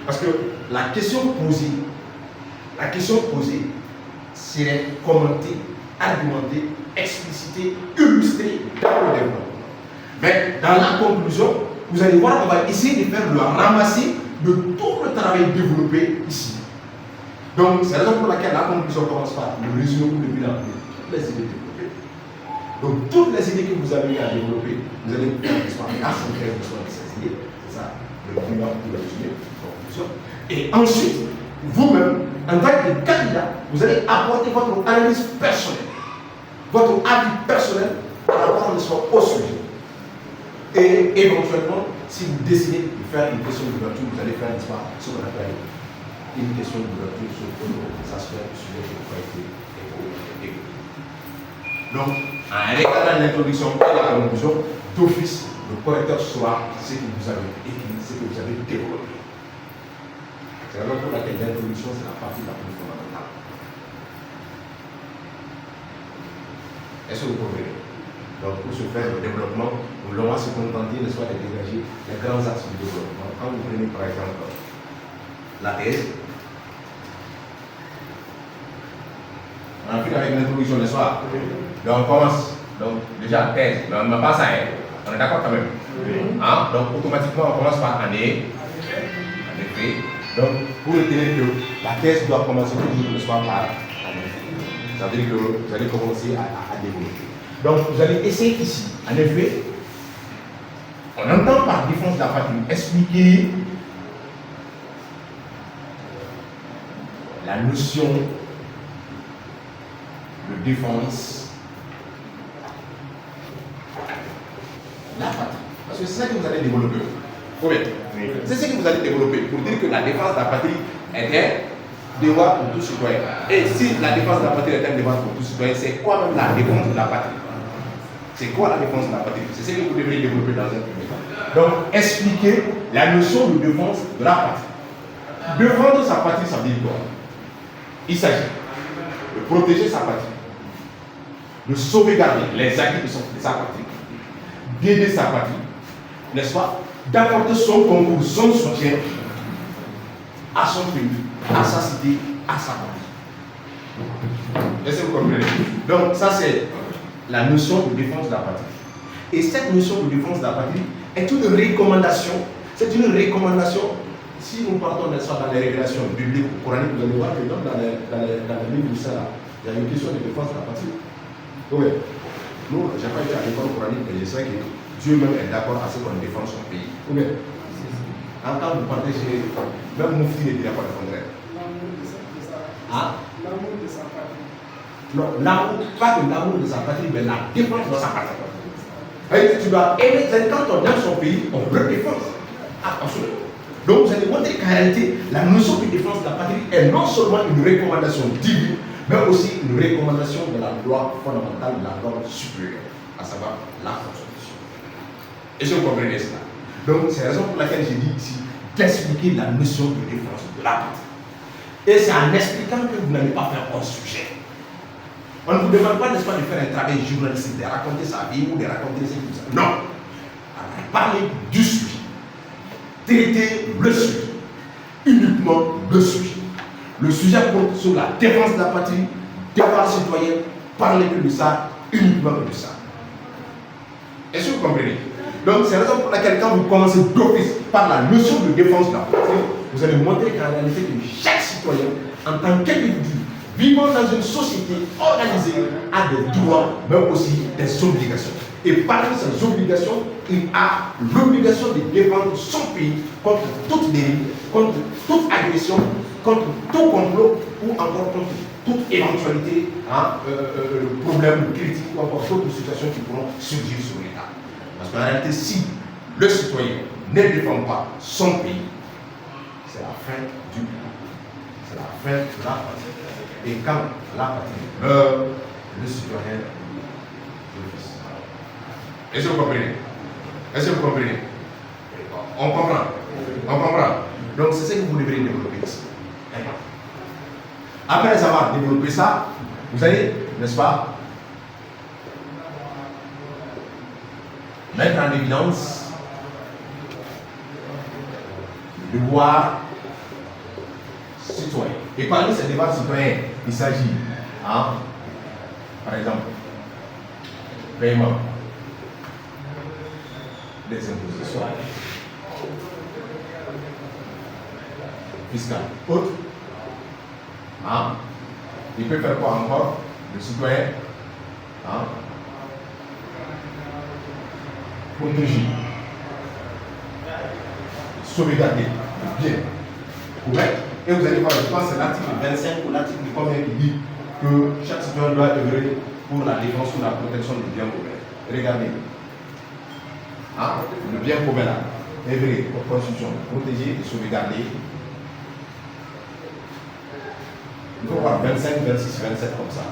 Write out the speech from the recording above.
Parce que la question posée serait commentée, argumentée, explicitée, illustrée dans le développement. Mais dans la conclusion, vous allez voir qu'on va essayer de faire le ramassis de tout le travail développé ici. Donc, c'est la raison pour laquelle la conclusion commence par le résumé ou le bilan de toutes les idées développées. Donc, toutes les idées que vous avez à développer, vous allez faire l'histoire à synthèse de ces idées. C'est ça, le bilan ou le résumé, conclusion. Et ensuite, vous-même, en tant que candidat, vous allez apporter votre analyse personnelle, votre avis personnel par rapport au sujet. Et éventuellement, si vous décidez de faire une question d'ouverture, vous allez faire ce qu'on appelle une question d'ouverture sur comment ça se fait le sujet qui n'a pas été évoqué. Donc, en regardant l'introduction et la conclusion, d'office, le correcteur saura ce que vous avez écrit, ce que vous avez développé. C'est la raison pour laquelle l'introduction, c'est la partie la plus fondamentale. Est-ce que vous comprenez? Donc, pour ce faire, le développement, nous l'on va se contenter, n'est-ce pas, de dégager les grands axes du développement. Quand vous prenez, par exemple, la thèse, on a fini avec l'introduction, n'est-ce pas? Donc, on commence. Donc, déjà, thèse, mais on ne met pas ça, hein? On est d'accord quand même? Hein? Donc, automatiquement, on commence par année. En effet. Donc, pour retenir que la thèse doit commencer toujours, n'est-ce pas, par année. Ça veut dire que vous allez commencer à développer. Donc, vous allez essayer ici, en effet, on entend par défense de la patrie expliquer la notion de défense de la patrie. Parce que c'est ça que vous allez développer. Oui. C'est ce que vous allez développer pour dire que la défense de la patrie est un devoir pour tout citoyen. Et si la défense de la patrie est un devoir pour tout citoyen, c'est quoi même la défense de la patrie? C'est quoi la défense de la patrie? C'est ce que vous devez développer dans un premier temps. Donc, expliquer la notion de défense de la patrie. Défendre sa patrie, ça veut dire quoi? Il s'agit de protéger sa patrie, de sauvegarder les acquis de sa patrie, d'aider sa patrie, n'est-ce pas? D'apporter son concours, son soutien à son pays, à sa cité, à sa patrie. Est-ce que vous comprenez? Donc, ça c'est la notion de défense de la patrie. Et cette notion de défense de la patrie est une recommandation. C'est une recommandation. Si nous partons dans les révélations bibliques ou coraniques, vous allez voir que dans le livre du Saint, il y a une question de défense de la patrie. Oui. Nous, je n'ai pas été à l'école coranique, mais je sais que Dieu même est d'accord à ce qu'on défende son pays. Oui. Quand vous partez chez. Même Moufti ne dirait pas le contraire. L'amour de sa patrie. Non, l'amour, pas de l'amour de sa patrie, mais la défense de sa patrie. Et tu dois aimer, quand on aime son pays, on le défend. Absolument. Donc vous allez montrer qu'en réalité, la notion de défense de la patrie est non seulement une recommandation divine, mais aussi une recommandation de la loi fondamentale, de la loi supérieure, à savoir la Constitution. Et je comprenez cela. Donc c'est la raison pour laquelle j'ai dit ici d'expliquer la notion de défense de la patrie. Et c'est en expliquant que vous n'allez pas faire un sujet. On ne vous demande pas, n'est-ce pas, de faire un travail journalistique, de raconter sa vie ou de raconter ce que vous savez. Non. Parler du sujet. Traiter le sujet. Uniquement le sujet. Le sujet porte sur la défense de la patrie, devoir citoyen, parler que de ça, uniquement que de ça. Est-ce que vous comprenez? Donc c'est la raison pour laquelle quand vous commencez d'office par la notion de défense de la patrie, vous allez montrer qu'en réalité que chaque citoyen, en tant qu'individu, vivant dans une société organisée, a des droits, mais aussi des obligations. Et parmi ces obligations, il a l'obligation de défendre son pays contre toute dérive, contre toute agression, contre tout complot ou encore contre toute éventualité, problème critique ou encore d'autres situations qui pourront surgir sur l'État. Parce qu'en réalité, si le citoyen ne défend pas son pays, c'est la fin du pays. C'est la fin de la patrie. Et quand la patrie meurt, le citoyen refuse. Est-ce que vous comprenez? Est-ce que vous comprenez? On comprend. On comprend. Donc c'est ce que vous devrez développer ici. Après avoir développé ça, vous allez, n'est-ce pas, mettre en évidence le devoir citoyens. Et parmi ces devoirs citoyens, il s'agit, par exemple, paiement des impositions fiscales. Autre, il peut faire quoi encore? Le citoyen, protéger, sauvegarder le bien. Correct? Et vous allez voir, je pense que c'est l'article 25 ou l'article combien qui dit que chaque citoyen doit œuvrer pour la défense ou la protection du bien commun. Regardez. Le bien commun là, œuvrer pour constitution, protéger et sauvegarder. Il faut voir 25, 26, 27 comme ça.